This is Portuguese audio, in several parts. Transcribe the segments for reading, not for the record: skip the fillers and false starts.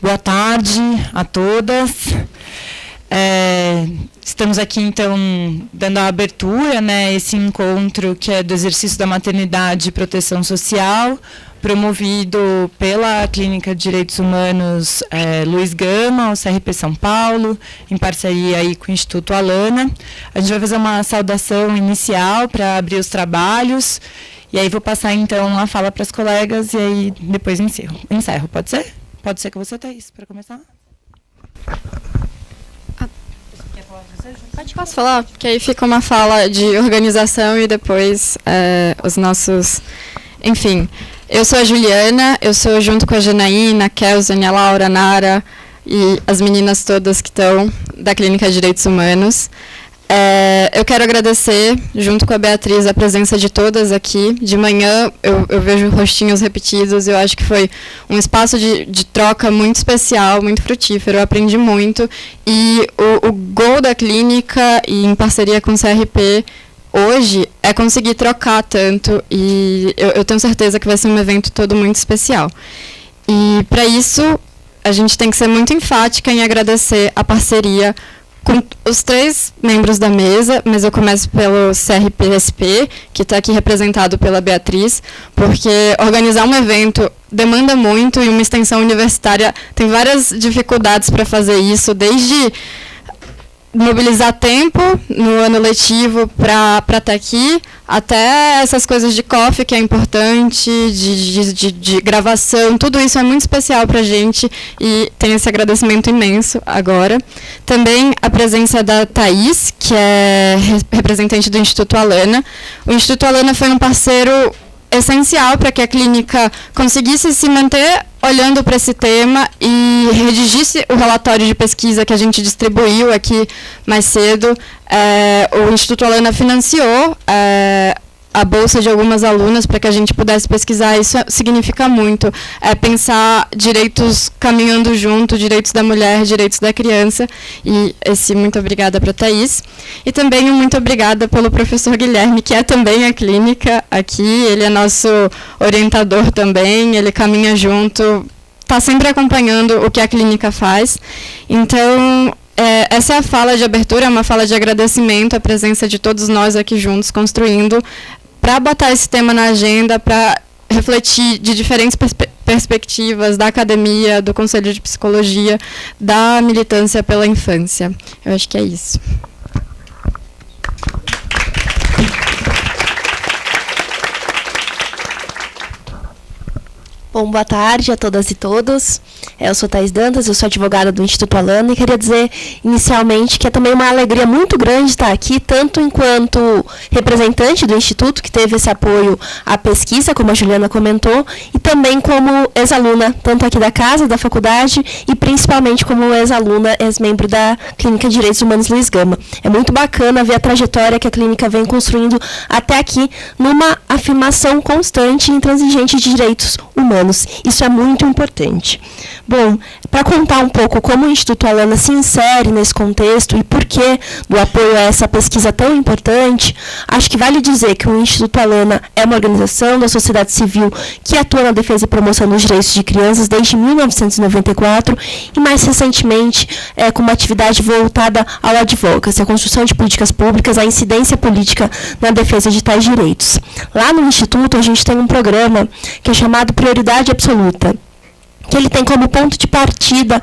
Boa tarde a todas. Estamos aqui, então, dando a abertura, né, esse encontro que é do exercício da maternidade e proteção social, promovido pela Clínica de Direitos Humanos Luiz Gama, o CRP São Paulo, em parceria aí com o Instituto Alana. A gente vai fazer uma saudação inicial para abrir os trabalhos, e aí vou passar, então, a fala para as colegas, e aí depois encerro. Pode ser? Pode ser com você, Thaís, para começar? Posso falar? Porque aí fica uma fala de organização e depois os nossos... Enfim, eu sou a Juliana, eu sou junto com a Janaína, a Kelsen, a Laura, a Nara e as meninas todas que estão da Clínica de Direitos Humanos. Eu quero agradecer, junto com a Beatriz, a presença de todas aqui. De manhã eu vejo rostinhos repetidos, eu acho que foi um espaço de troca muito especial, muito frutífero, eu aprendi muito. E o gol da clínica, e em parceria com o CRP, hoje, é conseguir trocar tanto, e eu tenho certeza que vai ser um evento todo muito especial. E, para isso, a gente tem que ser muito enfática em agradecer a parceria com os 3 membros da mesa, mas eu começo pelo CRPSP, que está aqui representado pela Beatriz, porque organizar um evento demanda muito, e uma extensão universitária tem várias dificuldades para fazer isso, desde mobilizar tempo no ano letivo para estar aqui, até essas coisas de coffee, que é importante, de gravação, tudo isso é muito especial para a gente, e tem esse agradecimento imenso agora. Também a presença da Thaís, que é representante do Instituto Alana. O Instituto Alana foi um parceiro essencial para que a clínica conseguisse se manter olhando para esse tema e redigisse o relatório de pesquisa que a gente distribuiu aqui mais cedo. O Instituto Alana financiou a bolsa de algumas alunas para que a gente pudesse pesquisar. Isso significa muito, pensar direitos caminhando junto, direitos da mulher, direitos da criança. E esse muito obrigada para a Thaís. E também muito obrigada pelo professor Guilherme, que é também a clínica aqui. Ele é nosso orientador também, ele caminha junto, está sempre acompanhando o que a clínica faz. Então, essa é a fala de abertura, é uma fala de agradecimento à presença de todos nós aqui juntos, construindo, para botar esse tema na agenda, para refletir de diferentes perspectivas da academia, do Conselho de Psicologia, da militância pela infância. Eu acho que é isso. Bom, boa tarde a todas e todos. Eu sou Thaís Dantas, eu sou advogada do Instituto Alana, e queria dizer inicialmente que é também uma alegria muito grande estar aqui, tanto enquanto representante do Instituto, que teve esse apoio à pesquisa, como a Juliana comentou, e também como ex-aluna, tanto aqui da casa, da faculdade, e principalmente como ex-aluna, ex-membro da Clínica de Direitos Humanos Luiz Gama. É muito bacana ver a trajetória que a clínica vem construindo até aqui, numa afirmação constante e intransigente de direitos humanos. Isso é muito importante. Bom, para contar um pouco como o Instituto Alana se insere nesse contexto e por que do apoio a essa pesquisa tão importante, acho que vale dizer que o Instituto Alana é uma organização da sociedade civil que atua na defesa e promoção dos direitos de crianças desde 1994 e, mais recentemente, com uma atividade voltada ao advocacy, a construção de políticas públicas, a incidência política na defesa de tais direitos. Lá no Instituto, a gente tem um programa que é chamado Prioridade Absoluta, que ele tem como ponto de partida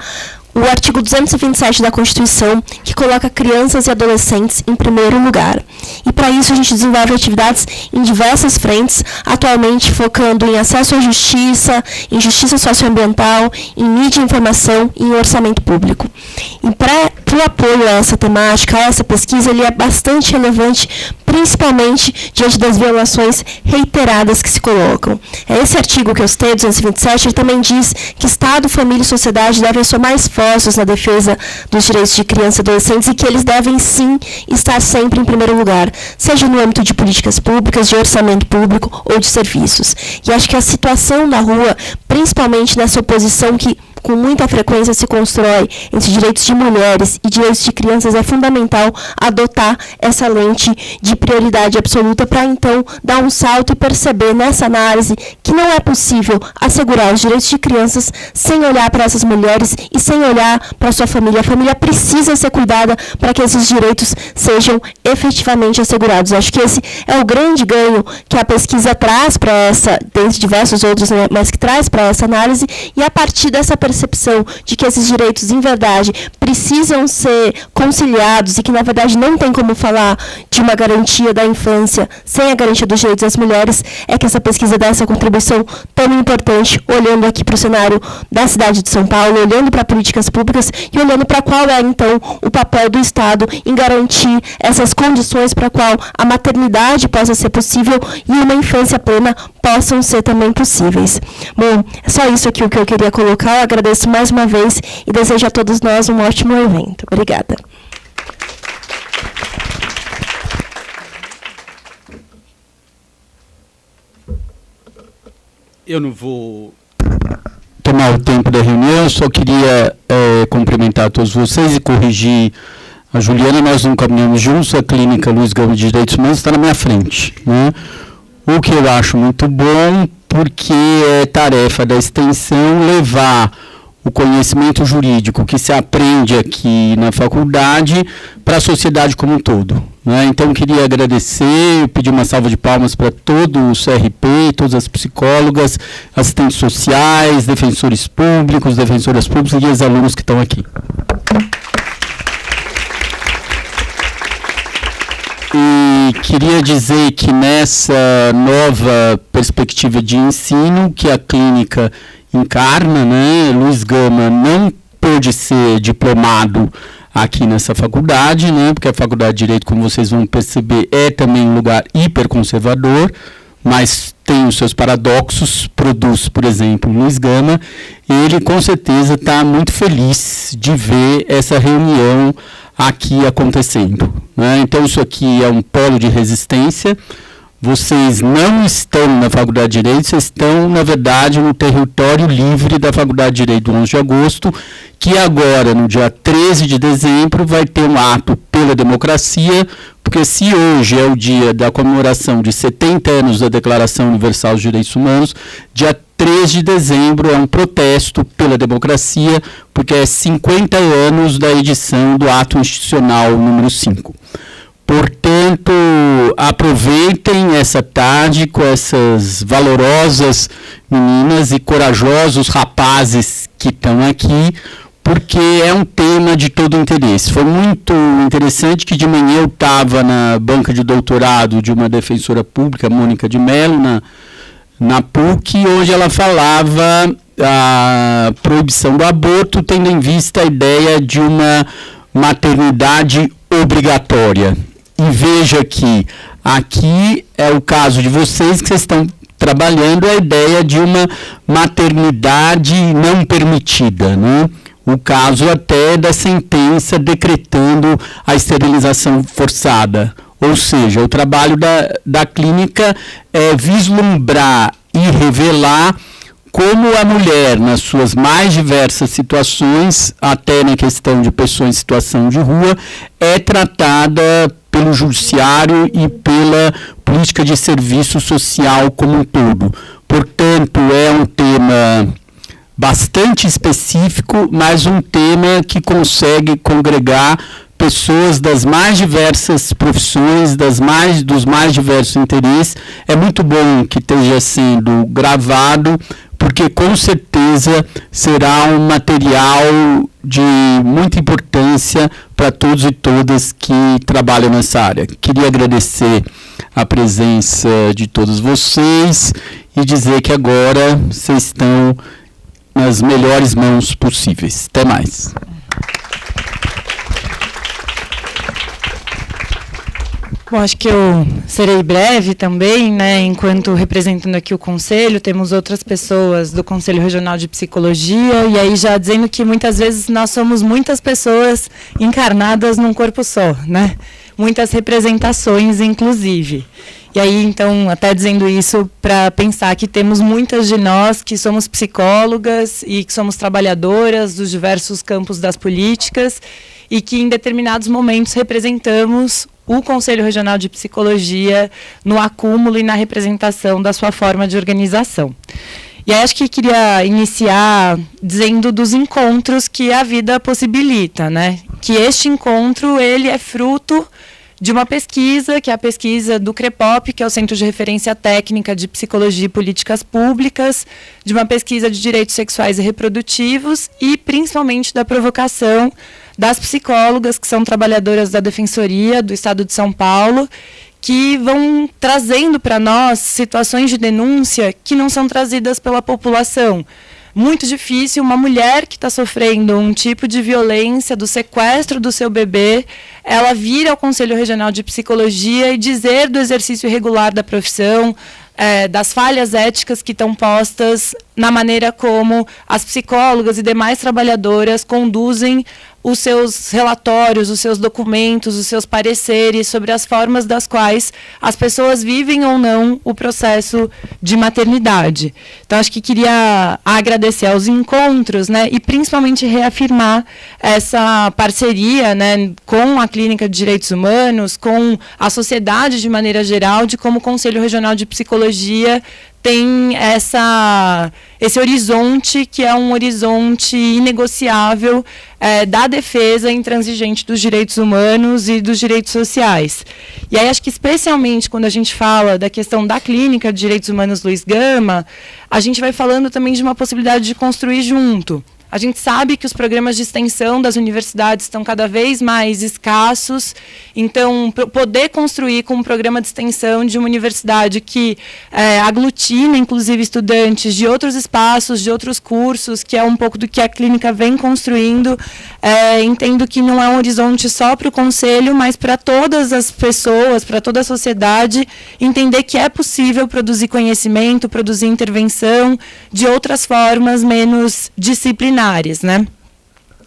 o artigo 227 da Constituição, que coloca crianças e adolescentes em primeiro lugar. E, para isso, a gente desenvolve atividades em diversas frentes, atualmente focando em acesso à justiça, em justiça socioambiental, em mídia e informação e em orçamento público. E, para o apoio a essa temática, a essa pesquisa, ele é bastante relevante, principalmente diante das violações reiteradas que se colocam. Esse artigo que eu citei, 227, ele também diz que Estado, família e sociedade devem somar esforços na defesa dos direitos de crianças e adolescentes e que eles devem, sim, estar sempre em primeiro lugar, seja no âmbito de políticas públicas, de orçamento público ou de serviços. E acho que a situação na rua, principalmente nessa oposição que com muita frequência se constrói entre direitos de mulheres e direitos de crianças, é fundamental adotar essa lente de prioridade absoluta para, então, dar um salto e perceber nessa análise que não é possível assegurar os direitos de crianças sem olhar para essas mulheres e sem olhar para sua família. A família precisa ser cuidada para que esses direitos sejam efetivamente assegurados. Acho que esse é o grande ganho que a pesquisa traz para essa, dentre diversos outros, né, mas que traz para essa análise, e a partir dessa percepção de que esses direitos, em verdade, precisam ser conciliados e que, na verdade, não tem como falar de uma garantia da infância sem a garantia dos direitos das mulheres, é que essa pesquisa dá essa contribuição tão importante, olhando aqui para o cenário da cidade de São Paulo, olhando para políticas públicas e olhando para qual é, então, o papel do Estado em garantir essas condições para a qual a maternidade possa ser possível e uma infância plena possam ser também possíveis. Bom, é só isso aqui o que eu queria colocar. Eu agradeço mais uma vez e desejo a todos nós um ótimo evento. Obrigada. Eu não vou tomar o tempo da reunião, só queria cumprimentar todos vocês e corrigir a Juliana. Nós não caminhamos juntos, a Clínica Luiz Gama de Direitos Humanos está na minha frente, né? O que eu acho muito bom, porque é tarefa da extensão levar o conhecimento jurídico que se aprende aqui na faculdade para a sociedade como um todo, né? Então, queria agradecer, pedir uma salva de palmas para todo o CRP, todas as psicólogas, assistentes sociais, defensores públicos, defensoras públicas e os alunos que estão aqui. E queria dizer que nessa nova perspectiva de ensino que a clínica encarna, né, Luiz Gama não pôde ser diplomado aqui nessa faculdade, né, porque a Faculdade de Direito, como vocês vão perceber, é também um lugar hiperconservador, mas tem os seus paradoxos, produz, por exemplo, Luiz Gama. Ele com certeza está muito feliz de ver essa reunião aqui acontecendo, né? Então isso aqui é um polo de resistência. Vocês não estão na Faculdade de Direito, vocês estão, na verdade, no território livre da Faculdade de Direito do 11 de agosto, que agora, no dia 13 de dezembro, vai ter um ato pela democracia, porque se hoje é o dia da comemoração de 70 anos da Declaração Universal dos Direitos Humanos, dia 3 de dezembro é um protesto pela democracia, porque é 50 anos da edição do Ato Institucional número 5. Portanto, aproveitem essa tarde com essas valorosas meninas e corajosos rapazes que estão aqui, porque é um tema de todo interesse. Foi muito interessante que de manhã eu estava na banca de doutorado de uma defensora pública, Mônica de Mello, na PUC, e hoje ela falava a proibição do aborto, tendo em vista a ideia de uma maternidade obrigatória. E veja que aqui é o caso de vocês, que vocês estão trabalhando a ideia de uma maternidade não permitida, né? O caso até da sentença decretando a esterilização forçada. Ou seja, o trabalho da clínica é vislumbrar e revelar como a mulher, nas suas mais diversas situações, até na questão de pessoas em situação de rua, é tratada pelo judiciário e pela política de serviço social como um todo. Portanto, é um tema bastante específico, mas um tema que consegue congregar pessoas das mais diversas profissões, dos mais diversos interesses. É muito bom que esteja sendo gravado, porque com certeza será um material de muita importância para todos e todas que trabalham nessa área. Queria agradecer a presença de todos vocês e dizer que agora vocês estão nas melhores mãos possíveis. Até mais. Bom, acho que eu serei breve também, né? Enquanto representando aqui o Conselho, temos outras pessoas do Conselho Regional de Psicologia, e aí já dizendo que muitas vezes nós somos muitas pessoas encarnadas num corpo só, né? Muitas representações, inclusive. E aí, então, até dizendo isso para pensar que temos muitas de nós que somos psicólogas e que somos trabalhadoras dos diversos campos das políticas e que em determinados momentos representamos o Conselho Regional de Psicologia no acúmulo e na representação da sua forma de organização. E aí acho que queria iniciar dizendo dos encontros que a vida possibilita, né? Que este encontro, ele é fruto de uma pesquisa, que é a pesquisa do CREPOP, que é o Centro de Referência Técnica de Psicologia e Políticas Públicas, de uma pesquisa de direitos sexuais e reprodutivos e principalmente da provocação das psicólogas, que são trabalhadoras da Defensoria do Estado de São Paulo, que vão trazendo para nós situações de denúncia que não são trazidas pela população. Muito difícil uma mulher que está sofrendo um tipo de violência, do sequestro do seu bebê, ela vir ao Conselho Regional de Psicologia e dizer do exercício irregular da profissão, das falhas éticas que estão postas na maneira como as psicólogas e demais trabalhadoras conduzem os seus relatórios, os seus documentos, os seus pareceres sobre as formas das quais as pessoas vivem ou não o processo de maternidade. Então, acho que queria agradecer aos encontros, né, e principalmente reafirmar essa parceria, né, com a Clínica de Direitos Humanos, com a sociedade de maneira geral, de como o Conselho Regional de Psicologia tem esse horizonte que é um horizonte inegociável da defesa intransigente dos direitos humanos e dos direitos sociais. E aí acho que especialmente quando a gente fala da questão da Clínica de Direitos Humanos Luiz Gama, a gente vai falando também de uma possibilidade de construir junto. A gente sabe que os programas de extensão das universidades estão cada vez mais escassos, então poder construir com um programa de extensão de uma universidade que aglutina, inclusive, estudantes de outros espaços, de outros cursos, que é um pouco do que a clínica vem construindo, entendo que não é um horizonte só para o Conselho, mas para todas as pessoas, para toda a sociedade, entender que é possível produzir conhecimento, produzir intervenção de outras formas menos disciplinares. Né?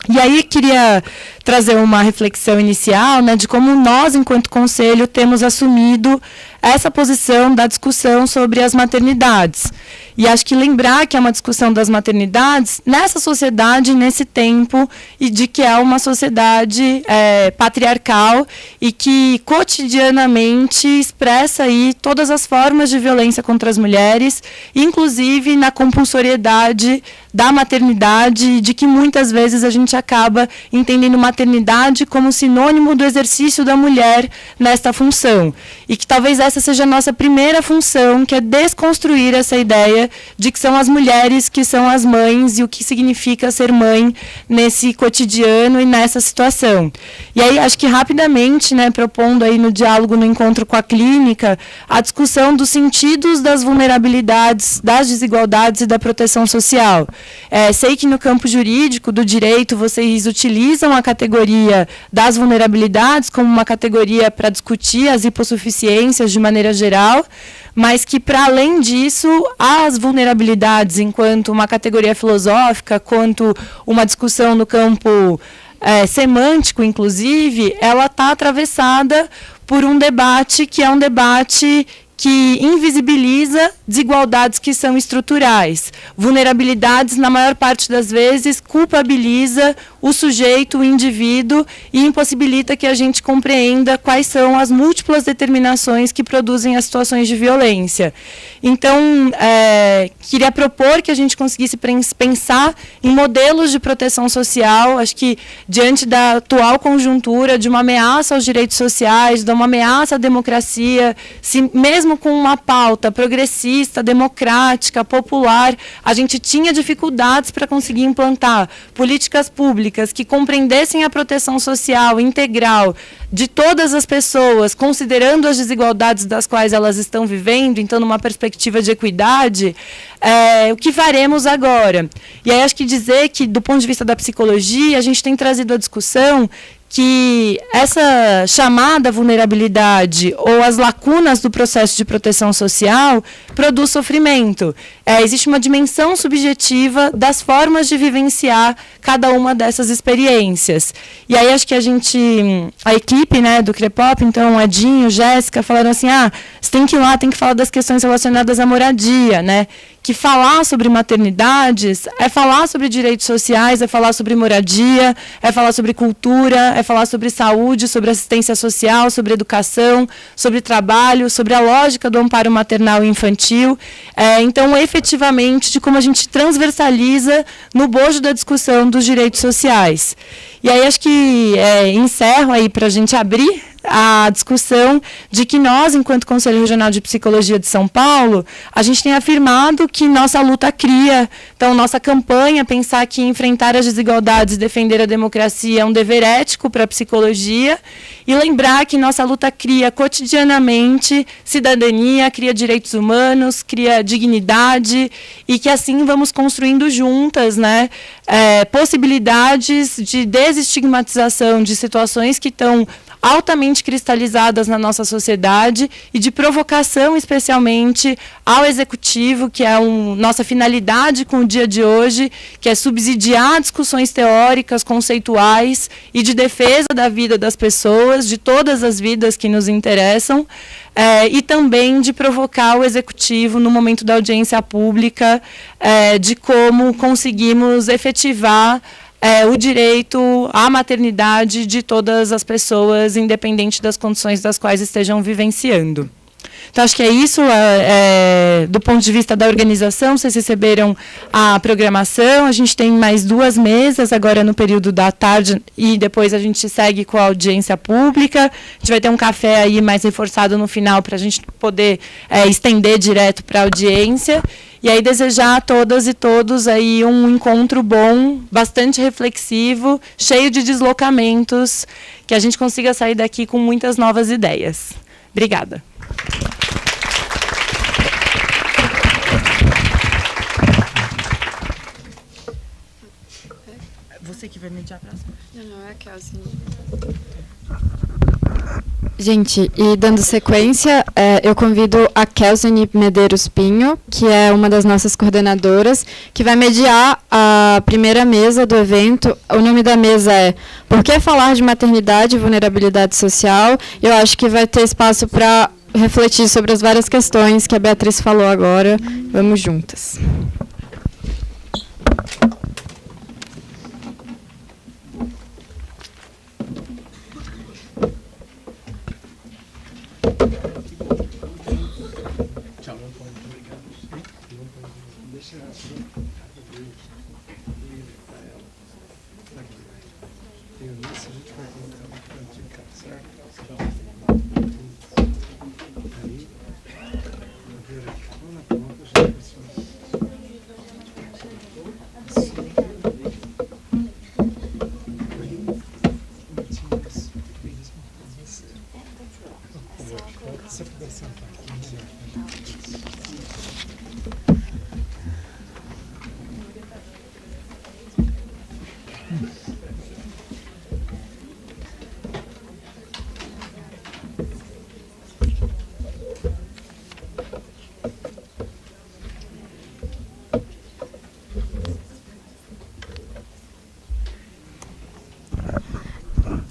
E aí queria trazer uma reflexão inicial, né, de como nós, enquanto Conselho, temos assumido essa posição da discussão sobre as maternidades. E acho que lembrar que é uma discussão das maternidades nessa sociedade, nesse tempo, e de que é uma sociedade patriarcal e que cotidianamente expressa aí todas as formas de violência contra as mulheres, inclusive na compulsoriedade da maternidade, de que muitas vezes a gente acaba entendendo maternidade como sinônimo do exercício da mulher nesta função. E que talvez essa seja a nossa primeira função, que é desconstruir essa ideia de que são as mulheres que são as mães e o que significa ser mãe nesse cotidiano e nessa situação. E aí, acho que rapidamente, né, propondo aí no diálogo, no encontro com a clínica, a discussão dos sentidos das vulnerabilidades, das desigualdades e da proteção social. Sei que no campo jurídico do direito vocês utilizam a categoria das vulnerabilidades como uma categoria para discutir as hipossuficiências de maneira geral, mas que, para além disso, as vulnerabilidades, enquanto uma categoria filosófica, quanto uma discussão no campo semântico, inclusive, ela está atravessada por um debate que é um debate que invisibiliza desigualdades que são estruturais. Vulnerabilidades, na maior parte das vezes, culpabiliza o sujeito, o indivíduo, e impossibilita que a gente compreenda quais são as múltiplas determinações que produzem as situações de violência. Então, queria propor que a gente conseguisse pensar em modelos de proteção social. Acho que, diante da atual conjuntura de uma ameaça aos direitos sociais, de uma ameaça à democracia, mesmo com uma pauta progressista, democrática, popular, a gente tinha dificuldades para conseguir implantar políticas públicas que compreendessem a proteção social integral de todas as pessoas, considerando as desigualdades das quais elas estão vivendo, então numa perspectiva de equidade, o que faremos agora? E aí acho que dizer que, do ponto de vista da psicologia, a gente tem trazido a discussão que essa chamada vulnerabilidade ou as lacunas do processo de proteção social produz sofrimento. Existe uma dimensão subjetiva das formas de vivenciar cada uma dessas experiências. E aí acho que a equipe, né, do CREPOP, então Edinho, Jéssica, falaram assim, você tem que ir lá, tem que falar das questões relacionadas à moradia, né? Que falar sobre maternidades é falar sobre direitos sociais, é falar sobre moradia, é falar sobre cultura, é falar sobre saúde, sobre assistência social, sobre educação, sobre trabalho, sobre a lógica do amparo maternal e infantil. Então, efetivamente, de como a gente transversaliza no bojo da discussão dos direitos sociais. E aí acho que encerro aí para a gente abrir a discussão de que nós, enquanto Conselho Regional de Psicologia de São Paulo, a gente tem afirmado que nossa luta cria, então nossa campanha, pensar que enfrentar as desigualdades e defender a democracia é um dever ético para a psicologia, e lembrar que nossa luta cria cotidianamente cidadania, cria direitos humanos, cria dignidade, e que assim vamos construindo juntas, né, possibilidades de desestigmatização de situações que estão altamente cristalizadas na nossa sociedade e de provocação, especialmente, ao Executivo, que é nossa finalidade com o dia de hoje, que é subsidiar discussões teóricas, conceituais e de defesa da vida das pessoas, de todas as vidas que nos interessam, e também de provocar o Executivo no momento da audiência pública, de como conseguimos efetivar o direito à maternidade de todas as pessoas, independente das condições das quais estejam vivenciando. Então, acho que é isso, do ponto de vista da organização. Vocês receberam a programação, a gente tem mais 2 mesas agora no período da tarde e depois a gente segue com a audiência pública. A gente vai ter um café aí mais reforçado no final para a gente poder estender direto para a audiência. E aí desejar a todas e todos aí um encontro bom, bastante reflexivo, cheio de deslocamentos, que a gente consiga sair daqui com muitas novas ideias. Obrigada. Você que vai mediar a próxima? Não, é a Kelsey. Gente, e dando sequência, eu convido a Kelsey Medeiros Pinho, que é uma das nossas coordenadoras, que vai mediar a primeira mesa do evento. O nome da mesa é Por que falar de maternidade e vulnerabilidade social? Eu acho que vai ter espaço para refletir sobre as várias questões que a Beatriz falou agora. Vamos juntas.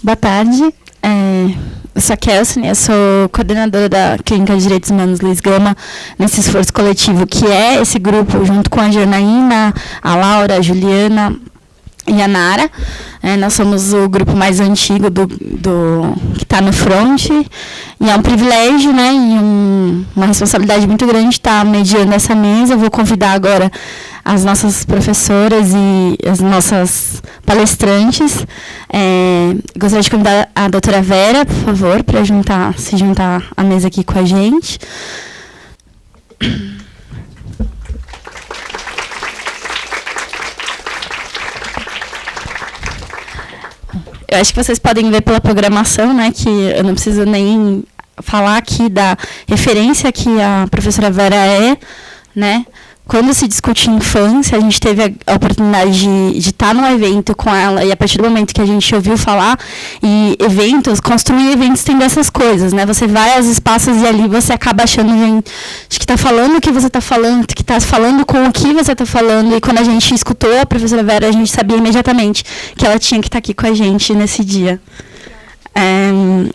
Boa tarde, eu sou a Kelsey, eu sou coordenadora da Clínica de Direitos Humanos Luiz Gama, nesse esforço coletivo que é esse grupo, junto com a Janaína, a Laura, a Juliana e a Nara. Nós somos o grupo mais antigo que está no front, e é um privilégio, né, e uma responsabilidade muito grande estar mediando essa mesa. Eu vou convidar agora as nossas professoras e as nossas palestrantes. Gostaria de convidar a doutora Vera, por favor, para se juntar à mesa aqui com a gente. Eu acho que vocês podem ver pela programação, né, que eu não preciso nem falar aqui da referência que a professora Vera é, né, quando se discute infância, a gente teve a oportunidade de estar num evento com ela, e a partir do momento que a gente ouviu falar, e construir eventos tem dessas coisas, né? Você vai aos espaços e ali você acaba achando gente que está falando o que você está falando, que está falando com o que você está falando, e quando a gente escutou a professora Vera, a gente sabia imediatamente que ela tinha que estar aqui com a gente nesse dia.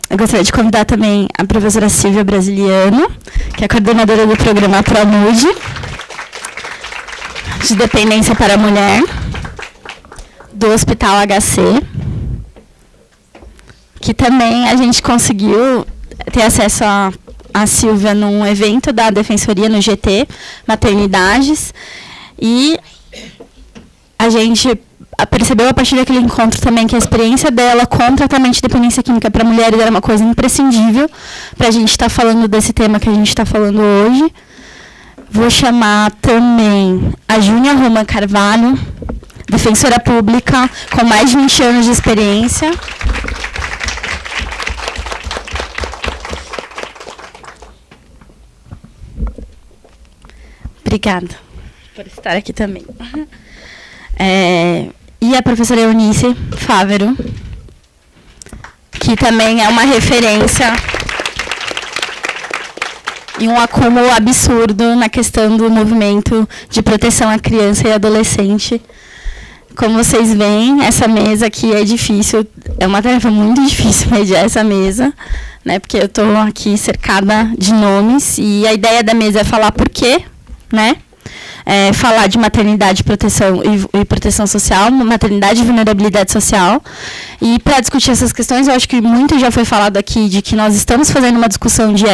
Eu gostaria de convidar também a professora Silvia Brasiliano, que é a coordenadora do programa ProMude, de dependência para a mulher, do Hospital HC, que também a gente conseguiu ter acesso a Silvia num evento da Defensoria no GT, Maternidades, e a gente percebeu a partir daquele encontro também que a experiência dela com tratamento de dependência química para mulheres era uma coisa imprescindível para a gente estar falando desse tema que a gente está falando hoje. Vou chamar também a Júnia Roman Carvalho, defensora pública, com mais de 20 anos de experiência. Obrigada por estar aqui também. E a professora Eunice Fávero, que também é uma referência e um acúmulo absurdo na questão do movimento de proteção à criança e adolescente. Como vocês veem, essa mesa aqui é difícil, é uma tarefa muito difícil mediar essa mesa, né, porque eu estou aqui cercada de nomes, e a ideia da mesa é falar por quê, né? Falar de maternidade e proteção social, maternidade e vulnerabilidade social. E para discutir essas questões, eu acho que muito já foi falado aqui de que nós estamos fazendo uma discussão de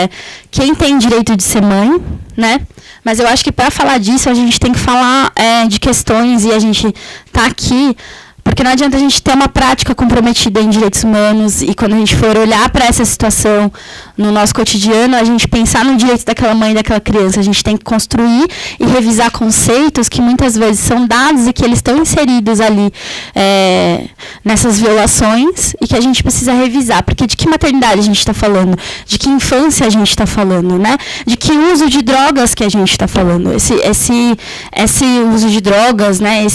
quem tem direito de ser mãe, né? Mas eu acho que para falar disso, a gente tem que falar de questões, e a gente está aqui porque não adianta a gente ter uma prática comprometida em direitos humanos, e quando a gente for olhar para essa situação no nosso cotidiano, a gente pensar no direito daquela mãe e daquela criança. A gente tem que construir e revisar conceitos que muitas vezes são dados e que eles estão inseridos ali nessas violações, e que a gente precisa revisar. Porque de que maternidade a gente está falando? De que infância a gente está falando? Né? De que uso de drogas que a gente está falando? Esse uso de drogas, né?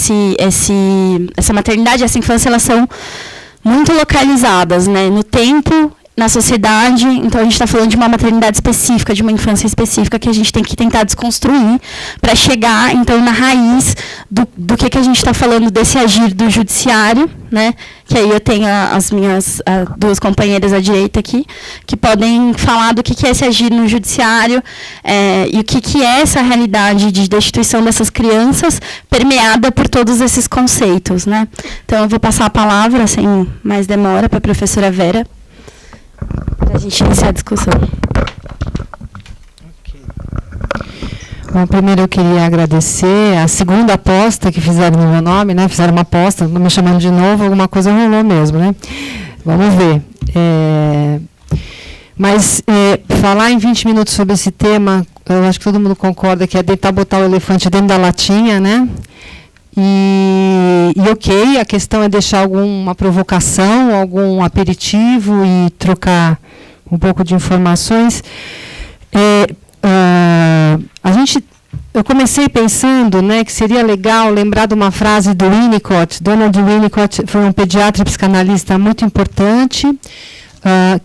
Essa maternidade, essa infância, elas são muito localizadas, né, no tempo, na sociedade. Então a gente está falando de uma maternidade específica, de uma infância específica, que a gente tem que tentar desconstruir para chegar, então, na raiz do que a gente está falando desse agir do judiciário, né? Que aí eu tenho as minhas duas companheiras à direita aqui, que podem falar do que é esse agir no judiciário, e o que é essa realidade de destituição dessas crianças permeada por todos esses conceitos, né? Então eu vou passar a palavra, sem mais demora, para a professora Vera, para a gente iniciar a discussão. Bom, primeiro eu queria agradecer a segunda aposta que fizeram no meu nome, né? Fizeram uma aposta, me chamando de novo, alguma coisa rolou mesmo, né? Vamos ver. Mas falar em 20 minutos sobre esse tema, eu acho que todo mundo concorda que é tentar botar o elefante dentro da latinha, né? E ok, a questão é deixar alguma provocação, algum aperitivo e trocar um pouco de informações. Eu comecei pensando, né, que seria legal lembrar de uma frase do Winnicott. Donald Winnicott foi um pediatra e psicanalista muito importante,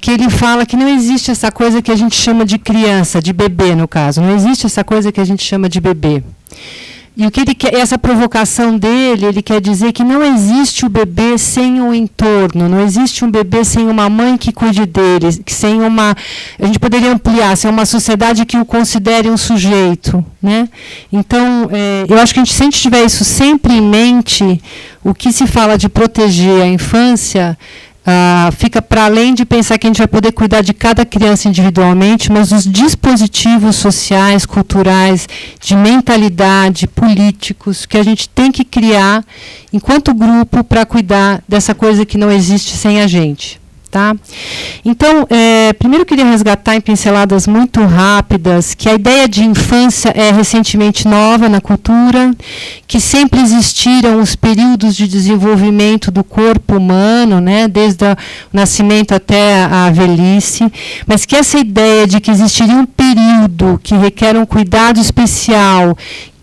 que ele fala que não existe essa coisa que a gente chama de criança, de bebê, no caso. Não existe essa coisa que a gente chama de bebê. E o que ele quer, essa provocação dele, ele quer dizer que não existe o bebê sem um entorno, não existe um bebê sem uma mãe que cuide dele, sem uma, a gente poderia ampliar, sem uma sociedade que o considere um sujeito, né? Então, eu acho que se a gente tiver isso sempre em mente, o que se fala de proteger a infância, fica para além de pensar que a gente vai poder cuidar de cada criança individualmente, mas os dispositivos sociais, culturais, de mentalidade, políticos, que a gente tem que criar enquanto grupo para cuidar dessa coisa que não existe sem a gente. Tá? Então, primeiro eu queria resgatar em pinceladas muito rápidas que a ideia de infância é recentemente nova na cultura, que sempre existiram os períodos de desenvolvimento do corpo humano, né, desde o nascimento até a velhice, mas que essa ideia de que existiria um período que requer um cuidado especial,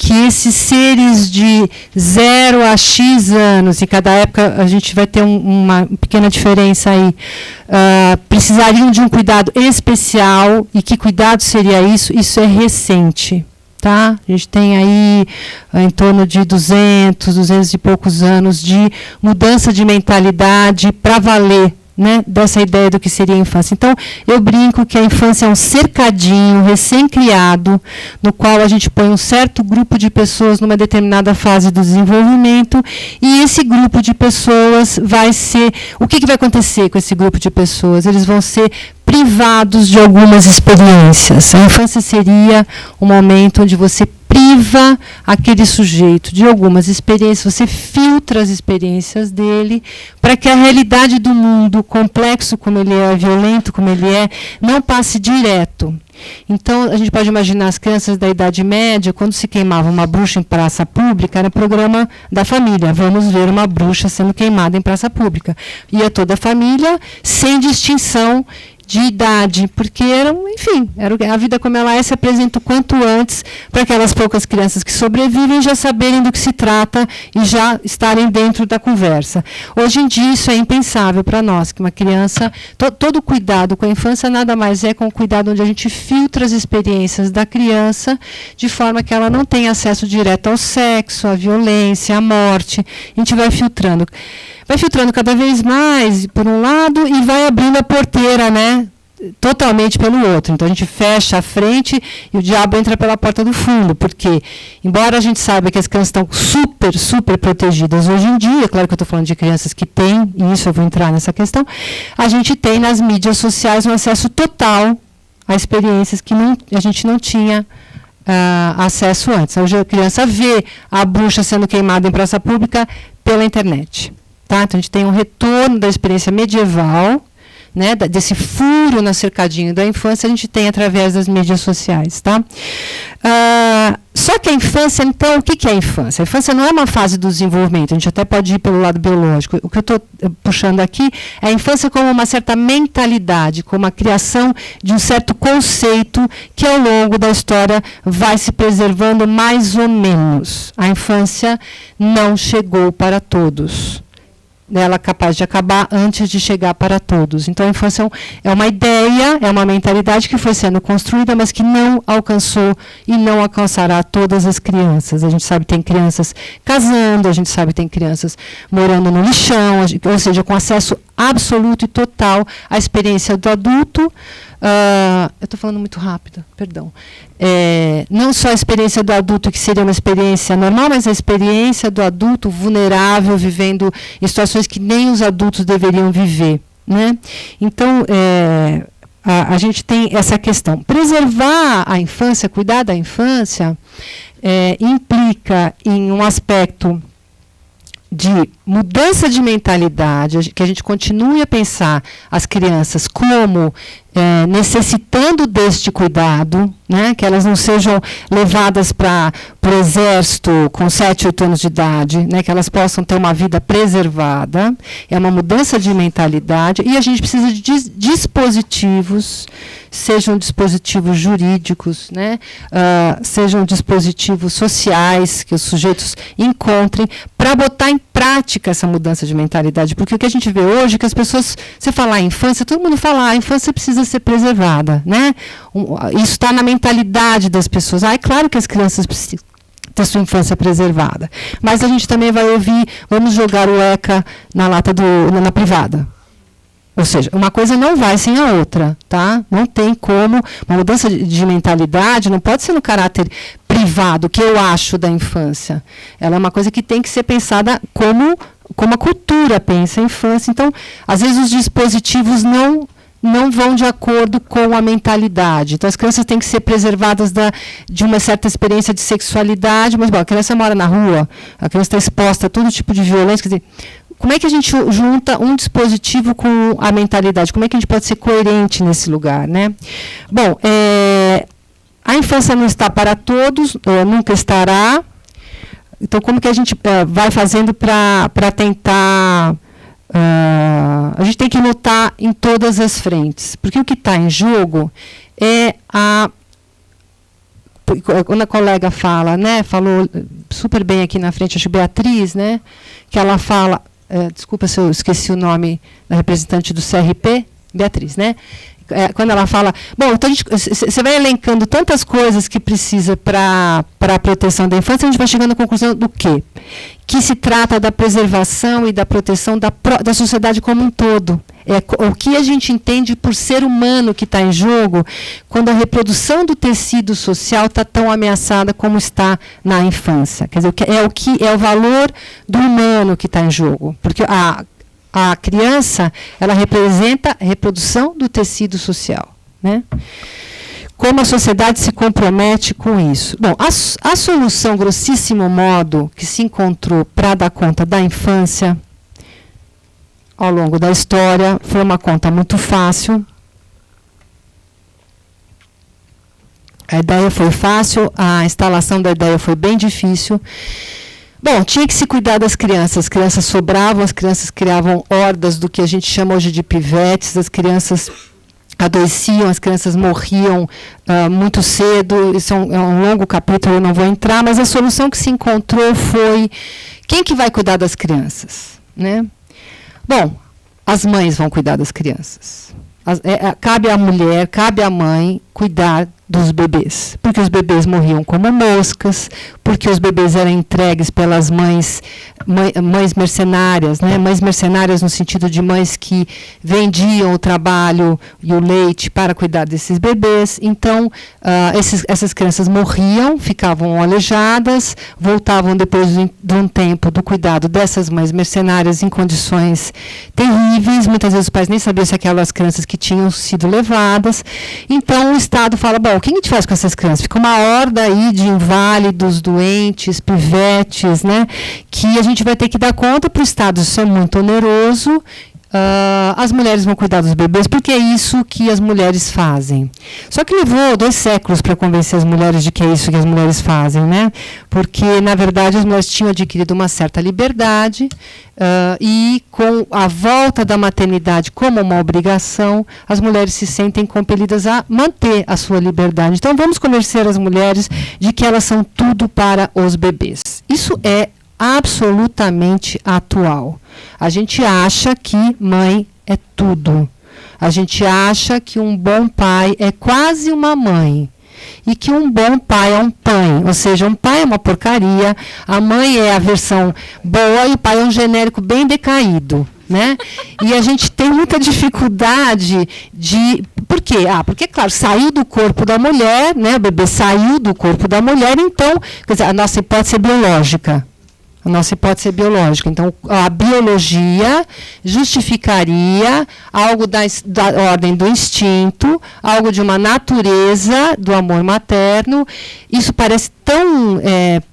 que esses seres de 0 a X anos, e cada época a gente vai ter uma pequena diferença aí, precisariam de um cuidado especial. E que cuidado seria isso? Isso é recente. Tá? A gente tem aí em torno de 200 e poucos anos de mudança de mentalidade para valer, né, dessa ideia do que seria a infância. Então, eu brinco que a infância é um cercadinho recém-criado, no qual a gente põe um certo grupo de pessoas numa determinada fase do desenvolvimento, e esse grupo de pessoas vai ser... O que vai acontecer com esse grupo de pessoas? Eles vão ser privados de algumas experiências. A infância seria um momento onde você priva aquele sujeito de algumas experiências, você filtra as experiências dele para que a realidade do mundo, complexo como ele é, violento como ele é, não passe direto. Então, a gente pode imaginar as crianças da Idade Média, quando se queimava uma bruxa em praça pública, era programa da família. Vamos ver uma bruxa sendo queimada em praça pública. Ia toda a família, sem distinção de idade, porque enfim, a vida como ela é, se apresenta o quanto antes para aquelas poucas crianças que sobrevivem já saberem do que se trata e já estarem dentro da conversa. Hoje em dia isso é impensável para nós, que uma criança, todo cuidado com a infância nada mais é com o cuidado onde a gente filtra as experiências da criança de forma que ela não tenha acesso direto ao sexo, à violência, à morte. A gente vai filtrando cada vez mais por um lado e vai abrindo a porteira, né, totalmente pelo outro. Então a gente fecha a frente e o diabo entra pela porta do fundo, porque embora a gente saiba que as crianças estão super protegidas hoje em dia, claro que eu estou falando de crianças que têm, e isso eu vou entrar nessa questão, a gente tem nas mídias sociais um acesso total a experiências que a gente não tinha acesso antes. Hoje a criança vê a bruxa sendo queimada em praça pública pela internet. Tá? Então, a gente tem um retorno da experiência medieval, né, desse furo no cercadinho da infância, a gente tem através das mídias sociais. Tá? Só que a infância, então, o que é a infância? A infância não é uma fase do desenvolvimento, a gente até pode ir pelo lado biológico. O que eu estou puxando aqui é a infância como uma certa mentalidade, como a criação de um certo conceito que ao longo da história vai se preservando mais ou menos. A infância não chegou para todos. Ela é capaz de acabar antes de chegar para todos. Então, a infância é uma ideia, é uma mentalidade que foi sendo construída, mas que não alcançou e não alcançará todas as crianças. A gente sabe que tem crianças casando, a gente sabe que tem crianças morando no lixão, ou seja, com acesso absoluto e total à experiência do adulto. Eu estou falando muito rápido, perdão. Não só a experiência do adulto, que seria uma experiência normal, mas a experiência do adulto vulnerável, vivendo em situações que nem os adultos deveriam viver. Né? Então, a gente tem essa questão. Preservar a infância, cuidar da infância, implica em um aspecto de mudança de mentalidade, que a gente continue a pensar as crianças como necessitando deste cuidado, né, que elas não sejam levadas para o exército com 7, 8 anos de idade, né, que elas possam ter uma vida preservada. É uma mudança de mentalidade e a gente precisa de dispositivos, sejam dispositivos jurídicos, né, sejam dispositivos sociais que os sujeitos encontrem para botar em prática essa mudança de mentalidade. Porque o que a gente vê hoje é que as pessoas, você falar em infância, todo mundo fala, a infância precisa ser preservada, né? Isso está na mentalidade das pessoas. É claro que as crianças precisam ter sua infância preservada, mas a gente também vai ouvir, vamos jogar o ECA na lata na privada. Ou seja, uma coisa não vai sem a outra, tá? Não tem como, uma mudança de mentalidade não pode ser no caráter privado, que eu acho da infância. Ela é uma coisa que tem que ser pensada como a cultura pensa a infância. Então, às vezes os dispositivos não vão de acordo com a mentalidade. Então, as crianças têm que ser preservadas de uma certa experiência de sexualidade, mas, bom, a criança mora na rua, a criança está exposta a todo tipo de violência, quer dizer, como é que a gente junta um dispositivo com a mentalidade? Como é que a gente pode ser coerente nesse lugar, né? Bom, a infância não está para todos, nunca estará. Então, como que a gente vai fazendo para tentar... a gente tem que lutar em todas as frentes, porque o que está em jogo é quando a colega fala, né, falou super bem aqui na frente, acho Beatriz, né, que ela fala, desculpa se eu esqueci o nome da representante do CRP, Beatriz, né? Quando ela fala, bom, então você vai elencando tantas coisas que precisa para a proteção da infância, a gente vai chegando à conclusão do quê? Que se trata da preservação e da proteção da sociedade como um todo. É o que a gente entende por ser humano que está em jogo quando a reprodução do tecido social está tão ameaçada como está na infância. Quer dizer, é o valor do humano que está em jogo. Porque a criança, ela representa a reprodução do tecido social, né? Como a sociedade se compromete com isso? Bom, a solução, grossíssimo modo, que se encontrou para dar conta da infância, ao longo da história, foi uma conta muito fácil. A ideia foi fácil, a instalação da ideia foi bem difícil. Bom, tinha que se cuidar das crianças. As crianças sobravam, as crianças criavam hordas do que a gente chama hoje de pivetes, as crianças adoeciam, as crianças morriam muito cedo. Isso é um longo capítulo, eu não vou entrar, mas a solução que se encontrou foi quem que vai cuidar das crianças, né? Bom, as mães vão cuidar das crianças. Cabe à mulher, cabe à mãe cuidar dos bebês, porque os bebês morriam como moscas, porque os bebês eram entregues pelas mães mercenárias, né? Mães mercenárias no sentido de mães que vendiam o trabalho e o leite para cuidar desses bebês. Então, essas crianças morriam, ficavam aleijadas, voltavam depois de um tempo do cuidado dessas mães mercenárias em condições terríveis. Muitas vezes os pais nem sabiam se aquelas crianças que tinham sido levadas. Então, o Estado fala, bom, o que a gente faz com essas crianças? Fica uma horda aí de inválidos, doentes, pivetes, né? Que a gente vai ter que dar conta para o Estado. Isso é muito oneroso. As mulheres vão cuidar dos bebês, porque é isso que as mulheres fazem. Só que levou 2 séculos para convencer as mulheres de que é isso que as mulheres fazem, né? Porque, na verdade, as mulheres tinham adquirido uma certa liberdade e, com a volta da maternidade como uma obrigação, as mulheres se sentem compelidas a manter a sua liberdade. Então, vamos convencer as mulheres de que elas são tudo para os bebês. Isso é absolutamente atual. A gente acha que mãe é tudo. A gente acha que um bom pai é quase uma mãe. E que um bom pai é um pai. Ou seja, um pai é uma porcaria, a mãe é a versão boa e o pai é um genérico bem decaído, né? E a gente tem muita dificuldade de... Por quê? Porque, claro, saiu do corpo da mulher, né? O bebê saiu do corpo da mulher, então, quer dizer, a nossa hipótese é biológica. A nossa hipótese é biológica. Então, a biologia justificaria algo da ordem do instinto, algo de uma natureza do amor materno. Isso parece tão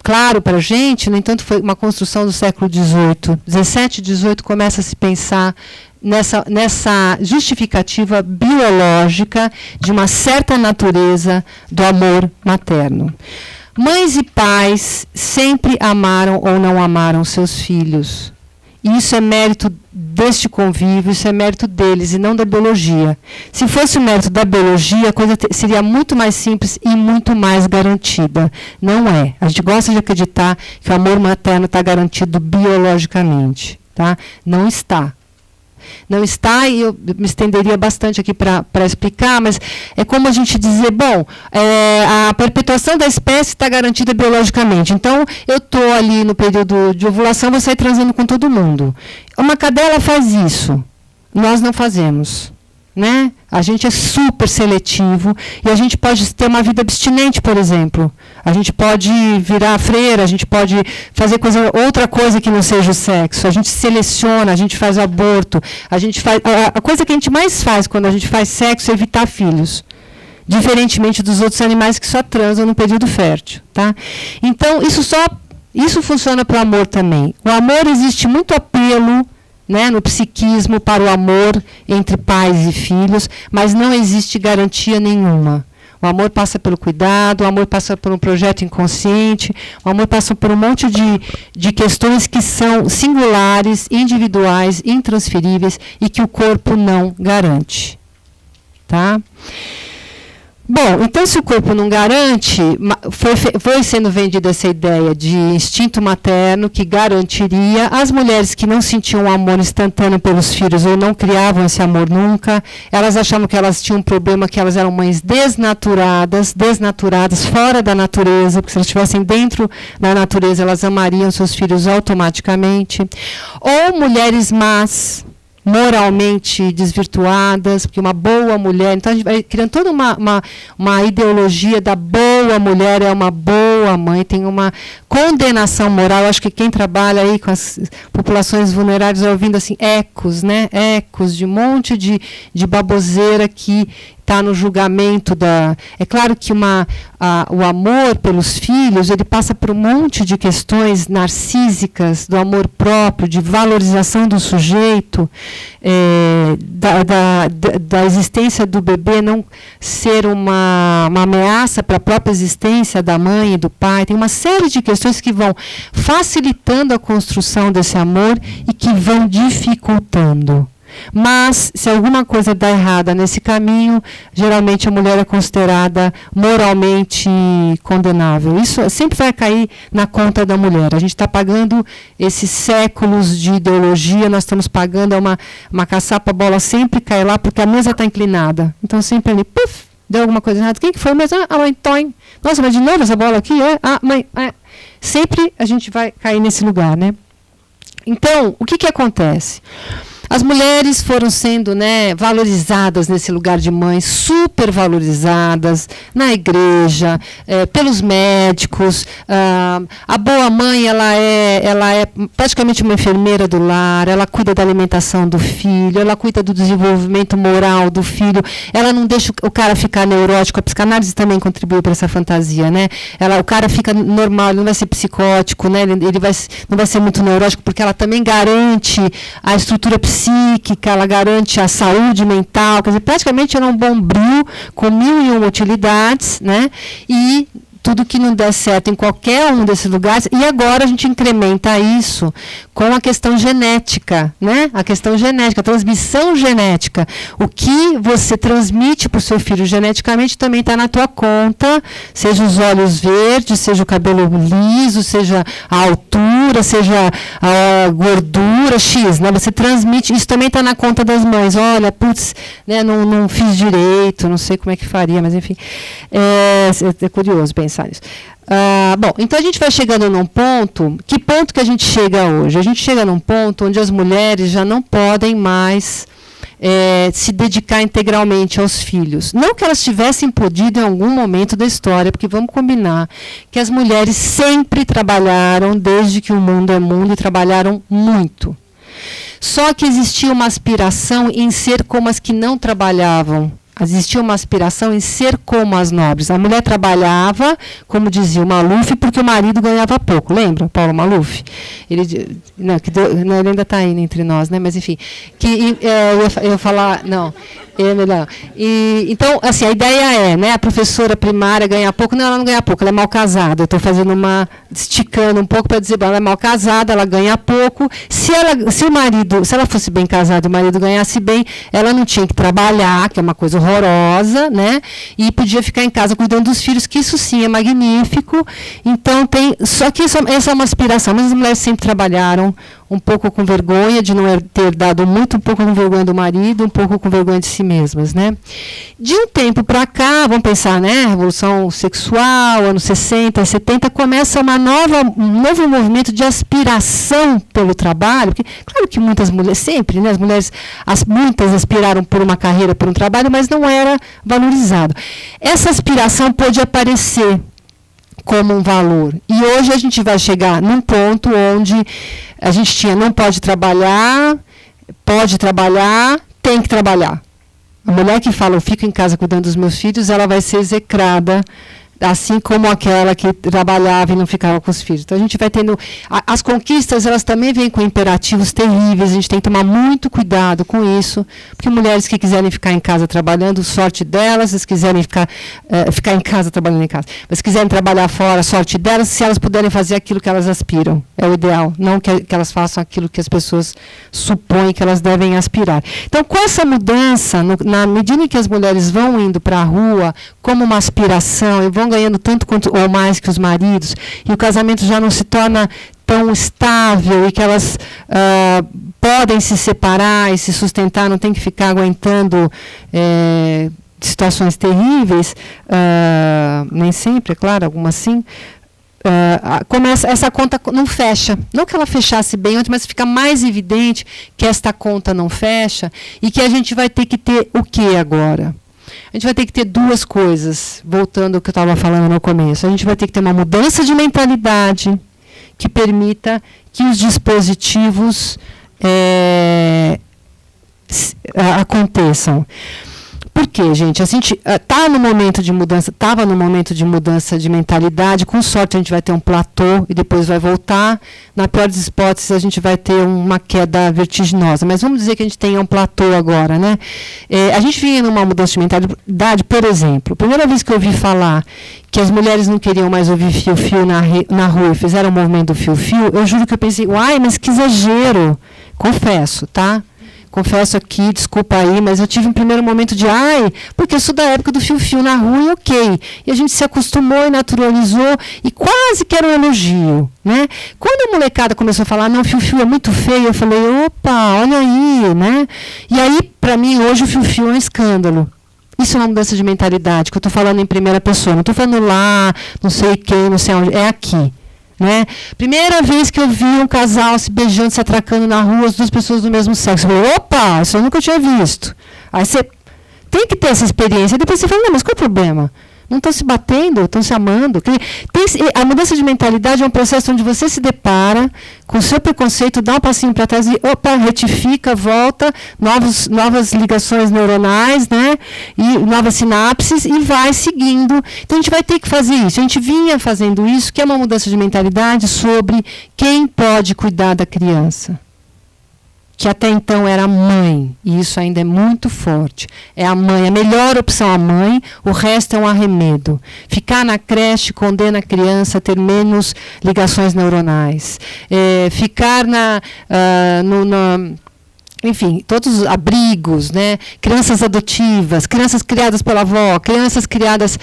claro para a gente, no entanto, foi uma construção do século XVIII. 17 e 18 começa a se pensar nessa justificativa biológica de uma certa natureza do amor materno. Mães e pais sempre amaram ou não amaram seus filhos. E isso é mérito deste convívio, isso é mérito deles e não da biologia. Se fosse o mérito da biologia, a coisa seria muito mais simples e muito mais garantida. Não é. A gente gosta de acreditar que o amor materno está garantido biologicamente. Tá? Não está. Não está, e eu me estenderia bastante aqui para explicar, mas é como a gente dizer, bom, a perpetuação da espécie está garantida biologicamente. Então, eu estou ali no período de ovulação, vou sair transando com todo mundo. Uma cadela faz isso, nós não fazemos. Né? A gente é super seletivo e a gente pode ter uma vida abstinente, por exemplo. A gente pode virar freira, a gente pode fazer outra coisa que não seja o sexo. A gente seleciona, a gente faz aborto. A coisa que a gente mais faz quando a gente faz sexo é evitar filhos. Diferentemente dos outros animais que só transam no período fértil. Tá? Então, isso funciona para o amor também. O amor existe muito apelo, né, no psiquismo para o amor entre pais e filhos, mas não existe garantia nenhuma. O amor passa pelo cuidado, o amor passa por um projeto inconsciente, o amor passa por um monte de questões que são singulares, individuais, intransferíveis e que o corpo não garante. Tá? Bom, então se o corpo não garante, foi sendo vendida essa ideia de instinto materno que garantiria as mulheres que não sentiam amor instantâneo pelos filhos ou não criavam esse amor nunca, elas achavam que elas tinham um problema, que elas eram mães desnaturadas, fora da natureza, porque se elas estivessem dentro da natureza, elas amariam seus filhos automaticamente. Ou mulheres más, moralmente desvirtuadas, porque uma boa mulher... Então, a gente vai criando toda uma ideologia da boa mulher é uma boa mãe, tem uma condenação moral. Acho que quem trabalha aí com as populações vulneráveis vai ouvindo assim, ecos, né? Ecos de um monte de baboseira que está no julgamento da... É claro que o amor pelos filhos, ele passa por um monte de questões narcísicas, do amor próprio, de valorização do sujeito, da existência do bebê não ser uma ameaça para a própria existência da mãe e do pai. Tem uma série de questões que vão facilitando a construção desse amor e que vão dificultando. Mas, se alguma coisa dá errada nesse caminho, geralmente a mulher é considerada moralmente condenável. Isso sempre vai cair na conta da mulher. A gente está pagando esses séculos de ideologia, nós estamos pagando uma caçapa, a bola sempre cai lá, porque a mesa está inclinada. Então, sempre ali, puf, deu alguma coisa errada. Quem que foi mesmo? A mãe, toim. Nossa, mas de novo essa bola aqui? Mãe, Sempre a gente vai cair nesse lugar, né? Então, o que acontece? As mulheres foram sendo, né, valorizadas nesse lugar de mãe, super valorizadas na igreja, pelos médicos. A boa mãe, ela é praticamente uma enfermeira do lar, ela cuida da alimentação do filho, ela cuida do desenvolvimento moral do filho, ela não deixa o cara ficar neurótico. A psicanálise também contribuiu para essa fantasia, né? O cara fica normal, ele não vai ser psicótico, né? Ele não vai ser muito neurótico, porque ela também garante a estrutura psíquica, ela garante a saúde mental, quer dizer, praticamente era um bombril com 1001 utilidades, né? E tudo que não der certo em qualquer um desses lugares, e agora a gente incrementa isso com a questão genética, né? A questão genética, a transmissão genética. O que você transmite para o seu filho geneticamente também está na tua conta, seja os olhos verdes, seja o cabelo liso, seja a altura, seja a gordura, X, né? Você transmite, isso também está na conta das mães. Olha, putz, né, não fiz direito, não sei como é que faria, mas enfim, é curioso pensar nisso. Bom, então a gente vai chegando num ponto, que ponto que a gente chega hoje? A gente chega num ponto onde as mulheres já não podem mais se dedicar integralmente aos filhos. Não que elas tivessem podido em algum momento da história, porque vamos combinar que as mulheres sempre trabalharam, desde que o mundo é mundo, e trabalharam muito. Só que existia uma aspiração em ser como as que não trabalhavam. Existia uma aspiração em ser como as nobres. A mulher trabalhava, como dizia o Maluf, porque o marido ganhava pouco. Lembra, Paulo Maluf? Ele ainda está aí entre nós, né? Mas enfim. Eu ia falar... Não. Então, assim, a ideia é, né, a professora primária ganha pouco. Não, ela não ganha pouco, ela é mal casada. Eu estou fazendo esticando um pouco para dizer, ela é mal casada, ela ganha pouco. Se ela fosse bem casada e o marido ganhasse bem, ela não tinha que trabalhar, que é uma coisa horrorosa, né? E podia ficar em casa cuidando dos filhos, que isso sim é magnífico. Então, só que essa é uma aspiração, mas as mulheres sempre trabalharam um pouco com vergonha de não ter dado muito, um pouco com vergonha do marido, um pouco com vergonha de si mesmas, né? De um tempo para cá, vamos pensar, né? Revolução sexual, anos 60, 70, começa um novo movimento de aspiração pelo trabalho, porque, claro que muitas mulheres, sempre, né? As mulheres, muitas aspiraram por uma carreira, por um trabalho, mas não era valorizado. Essa aspiração pôde aparecer como um valor. E hoje a gente vai chegar num ponto onde a gente não pode trabalhar, tem que trabalhar. A mulher que fala, eu fico em casa cuidando dos meus filhos, ela vai ser execrada assim como aquela que trabalhava e não ficava com os filhos. Então a gente vai tendo... As conquistas, elas também vêm com imperativos terríveis, a gente tem que tomar muito cuidado com isso, porque mulheres que quiserem ficar em casa trabalhando, sorte delas, se quiserem ficar em casa trabalhando em casa, mas se quiserem trabalhar fora, sorte delas, se elas puderem fazer aquilo que elas aspiram, é o ideal, não que elas façam aquilo que as pessoas supõem que elas devem aspirar. Então, com essa mudança, na medida em que as mulheres vão indo para a rua como uma aspiração e vão ganhando tanto quanto ou mais que os maridos, e o casamento já não se torna tão estável e que elas podem se separar e se sustentar, não tem que ficar aguentando situações terríveis, nem sempre, é claro, algumas sim, essa conta não fecha. Não que ela fechasse bem antes, mas fica mais evidente que esta conta não fecha e que a gente vai ter que ter o que agora? A gente vai ter que ter duas coisas, voltando ao que eu estava falando no começo. A gente vai ter que ter uma mudança de mentalidade que permita que os dispositivos aconteçam. Por quê, gente? A gente estava no momento de mudança de mentalidade. Com sorte, a gente vai ter um platô e depois vai voltar. Na pior das hipóteses, a gente vai ter uma queda vertiginosa. Mas vamos dizer que a gente tenha um platô agora, né? A gente vinha numa mudança de mentalidade, por exemplo. A primeira vez que eu ouvi falar que as mulheres não queriam mais ouvir fio-fio na rua e fizeram o movimento do fio-fio, eu juro que eu pensei, uai, mas que exagero. Confesso, tá? Confesso aqui, desculpa aí, mas eu tive um primeiro momento de porque eu sou da época do fio-fio na rua e ok. E a gente se acostumou e naturalizou e quase que era um elogio, né? Quando a molecada começou a falar, não, fio-fio é muito feio, eu falei, opa, olha aí, né? E aí, para mim, hoje o fio-fio é um escândalo. Isso é uma mudança de mentalidade, que eu estou falando em primeira pessoa. Não estou falando lá, não sei quem, não sei onde, é aqui. Né? Primeira vez que eu vi um casal se beijando, se atracando na rua, as duas pessoas do mesmo sexo. Eu falei, opa, isso eu nunca tinha visto. Aí você tem que ter essa experiência. E depois você fala, não, mas qual é o problema? Não estão se batendo, estão se amando. A mudança de mentalidade é um processo onde você se depara com o seu preconceito, dá um passinho para trás e, opa, retifica, volta, novas ligações neuronais, né? E novas sinapses e vai seguindo. Então, a gente vai ter que fazer isso. A gente vinha fazendo isso, que é uma mudança de mentalidade sobre quem pode cuidar da criança. Que até então era a mãe, e isso ainda é muito forte. É a mãe, a melhor opção a mãe, o resto é um arremedo. Ficar na creche condena a criança a ter menos ligações neuronais. Ficar enfim, todos os abrigos, né? Crianças adotivas, crianças criadas pela avó, crianças criadas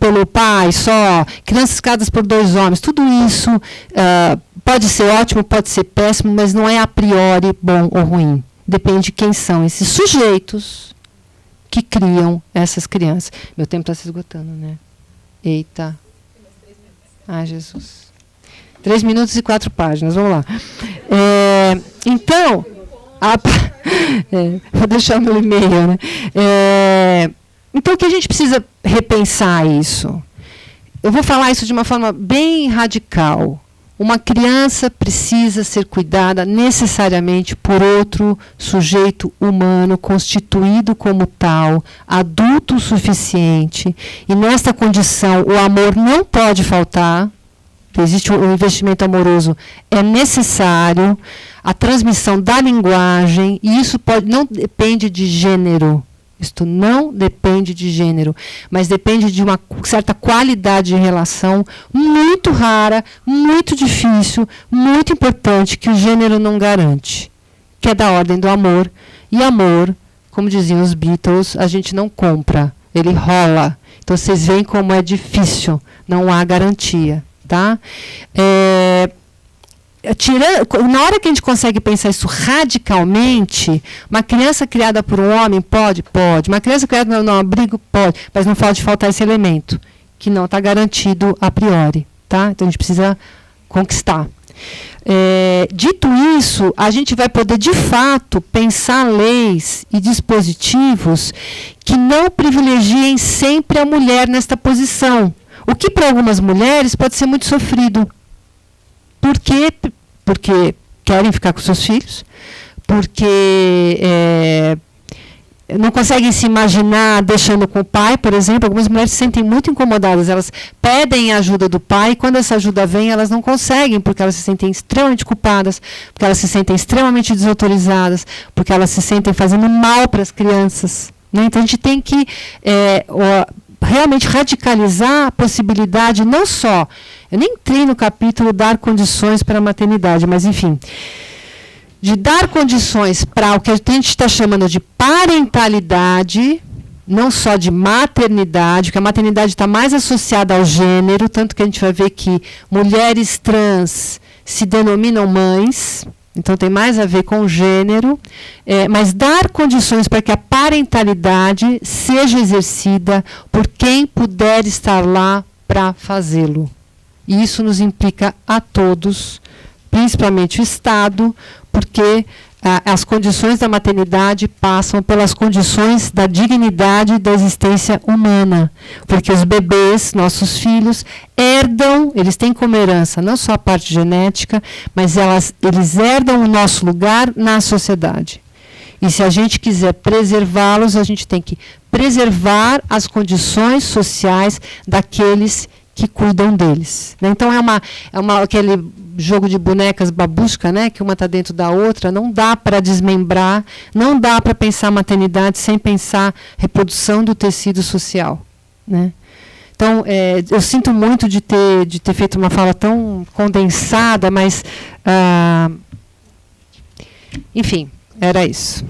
pelo pai só, crianças criadas por 2 homens, tudo isso pode ser ótimo, pode ser péssimo, mas não é a priori bom ou ruim. Depende de quem são esses sujeitos que criam essas crianças. Meu tempo está se esgotando, né? Eita. Ai, Jesus. 3 minutos e 4 páginas, vamos lá. Então... vou deixar o meu e-mail, né? Então, o que a gente precisa repensar isso? Eu vou falar isso de uma forma bem radical. Uma criança precisa ser cuidada necessariamente por outro sujeito humano, constituído como tal, adulto o suficiente, e nesta condição o amor não pode faltar. Existe um investimento amoroso, é necessário, a transmissão da linguagem, e isso não depende de gênero. Isto não depende de gênero, mas depende de uma certa qualidade de relação muito rara, muito difícil, muito importante, que o gênero não garante, que é da ordem do amor. E amor, como diziam os Beatles, a gente não compra, ele rola. Então vocês veem como é difícil, não há garantia. Tá? Na hora que a gente consegue pensar isso radicalmente, uma criança criada por um homem pode. Uma criança criada num abrigo pode, mas não pode faltar esse elemento, que não está garantido a priori. Tá? Então a gente precisa conquistar. Dito isso, a gente vai poder, de fato, pensar leis e dispositivos que não privilegiem sempre a mulher nesta posição. O que para algumas mulheres pode ser muito sofrido. Por quê? Porque querem ficar com seus filhos, porque não conseguem se imaginar deixando com o pai, por exemplo. Algumas mulheres se sentem muito incomodadas, elas pedem a ajuda do pai, e quando essa ajuda vem, elas não conseguem, porque elas se sentem extremamente culpadas, porque elas se sentem extremamente desautorizadas, porque elas se sentem fazendo mal para as crianças, né? Então a gente tem que realmente radicalizar a possibilidade, não só, eu nem entrei no capítulo dar condições para a maternidade, mas enfim, de dar condições para o que a gente está chamando de parentalidade, não só de maternidade, porque a maternidade está mais associada ao gênero, tanto que a gente vai ver que mulheres trans se denominam mães, então tem mais a ver com o gênero, mas dar condições para que a parentalidade seja exercida por quem puder estar lá para fazê-lo. E isso nos implica a todos, principalmente o Estado, porque as condições da maternidade passam pelas condições da dignidade da existência humana. Porque os bebês, nossos filhos, herdam, eles têm como herança não só a parte genética, mas eles herdam o nosso lugar na sociedade. E se a gente quiser preservá-los, a gente tem que preservar as condições sociais daqueles que cuidam deles, né? Então aquele jogo de bonecas babusca, né, que uma está dentro da outra, não dá para desmembrar, não dá para pensar maternidade sem pensar reprodução do tecido social, né? Então, eu sinto muito de ter feito uma fala tão condensada, mas, enfim, era isso.